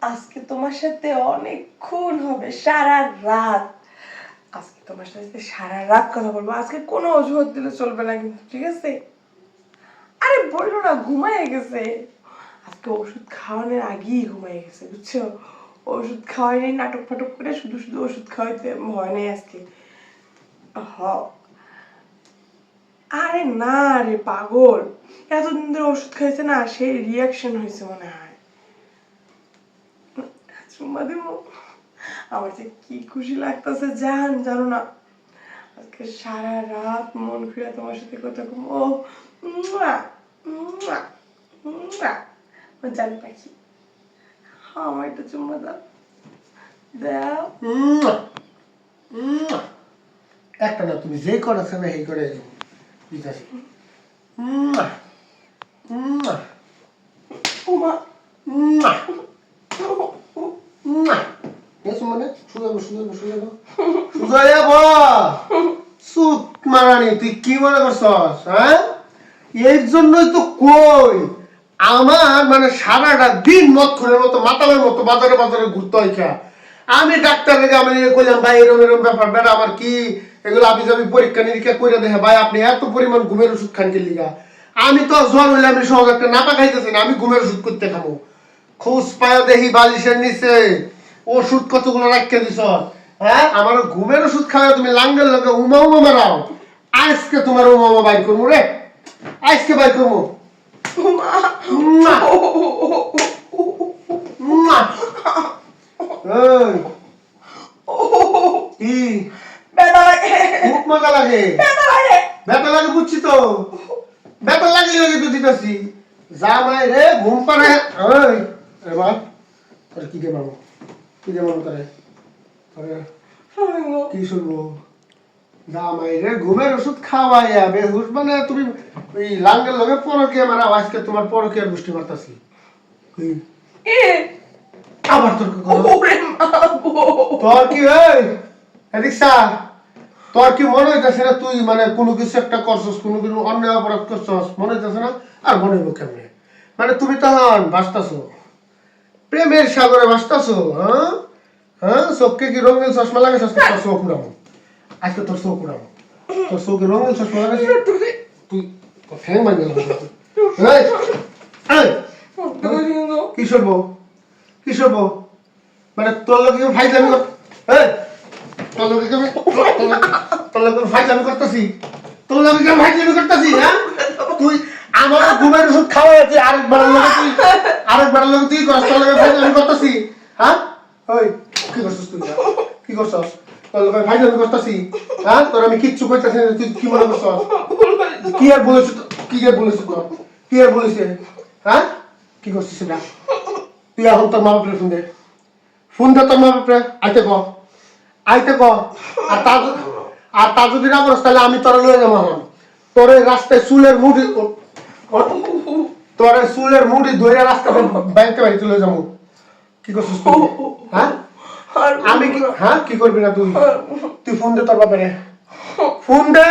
আজকে তোমার সাথে অনেকক্ষণ হবে, সারা রাত। আজকে তোমার সাথে সারা রাত কথা বলবো। আজকে কোনো অজুহাত দিলে চলবে না কিন্তু, ঠিক আছে? আরে বললো না, ঘুমায় গেছে। আজকে ওষুধ খাওয়ানোর আগেই ঘুমায় গেছে, বুঝছো? ওষুধ খাওয়াই নাটক ফাটক করে শুধু শুধু ওষুধ খাওয়াইতে ভয় নেই আজকে। হ, আরে না রে পাগল, এতদিন ধরে ওষুধ খাইছে না, সেই রিয়াকশন হয়েছে মনে হয়। চুম্মা দিব। আমার যে কি খুশি লাগতেছে জানো না। আজকে সারা রাত মন খুলে তোমার সাথে কথা কম। ও জান পাখি, আমার একটা চুম্মা দাও, দাও। একটা না, তুমি যেই করেছো না এই করে দিতেছি। উমা মানে তুই কি মনে করছস? হ্যাঁ, এর জন্যই তো কই আমার মানে সারাটা দিন মক্ষণের মতো মাতালের মতো বাজারে বাজারে ঘুরতে হয়। আমি ডাক্তার রেখে আমি কইলাম ভাই এরম এরম ব্যাপার বেড়া আমার কি এগুলো আপনি যাবি পরীক্ষা নিরীক্ষা করে দেখে ভাই আপনি এত পরিমাণ ঘুমের ওষুধ খান কি লিগা? আমি তো জ্বর হইলে আমি সহজ একটা নাপা খাইতেছি না, আমি ঘুমের ওষুধ করতে খাবো। খোঁজ পায়া দেখি বালিশের নিচে ওষুধ কতগুলো রাখিয়ে দিছ। হ্যাঁ, আমার ঘুমের ওষুধ খাওয়া তুমি লাঙ্গের লগে উমা উমা মারাও। আজকে তোমার উমা উমা বাইর করবো রে, আজকে বাইর করবো। কি ব্যথা লাগে, খুব মজা লাগে, ব্যথা লাগে বুঝছি তো, ব্যথা লাগে লাগে তো দিতেছি। যা মাই রে ঘুম পারে। ওই এবার তোর কি দেবো, কি দেবো করে কি শুনবো? যা মাই রে ঘুমের ওষুধ খাওয়াইয়া বেহুশ মানে তুমি ওই লাঙ্গের লগে পরকে মারা। আজকে তোমার পরকে আর বুঝতে পারতাছি। আবার তোর তোর কি রিক্সা, তোর কি মনে হইতেছে না তুই মানে কোনো কিছু একটা করছস, কোনো কিছু অন্যায় অপরাধ করছস মনে হইতেছে না? আর মনে হইব কেমনে? মানে তুমি তখন ভাসতাছো প্রেমের সাগরে, ভাসতাছো। হ্যাঁ হ্যাঁ, চোখকে কি রঙিন চশমা লাগে? তোর চোখ উড়াবো আজকে, তোর চোখ উড়াবো। তোর চোখে রঙিন চশমা লাগে তুই ফ্যাং মারি কি সরবো কি সরবো মানে তোর লোক ফাইজলামি কর। তোর লোক তোর লোক ফাইজলামি করতেছি, তোর লোক ফাইজলামি করতেছি। হ্যাঁ, তুই আমার ঘুমের ওষুধ খাওয়া আছে আরেকবার লোক, তুই আরেকবার লোক তুই করছ, তোর লোক ফাইজলামি করতেছি। হ্যাঁ, ওই কি করছিস তুই? কি করছস? তোর লোক ফাইজলামি করতেছি। হ্যাঁ, তোর আমি কিচ্ছু কইতাছি না, তুই কি মনে করছস? কি আর বলেছ, কি আর বলেছ, তোর কি আর বলেছে? হ্যাঁ, কি করছিস সেটা? তুই এখন তোর মা বাপরে ফোন দে, ফোন দে তোর মা বাপরে, আইতে ক আইতে ক। আর তা যদি না করস তাহলে আমি তোর লয়ে যাবো। এখন তোর রাস্তায় চুলের মুঠি, তোর চুলের মুঠি ধরে রাস্তাতে ব্যাংকে বাড়ি চলে যাবো। কি করছিস তুই? হ্যাঁ, আমি কি হ্যাঁ কি করবি না তুই? তুই ফোন দে তোর বাপরে, ফোন দে।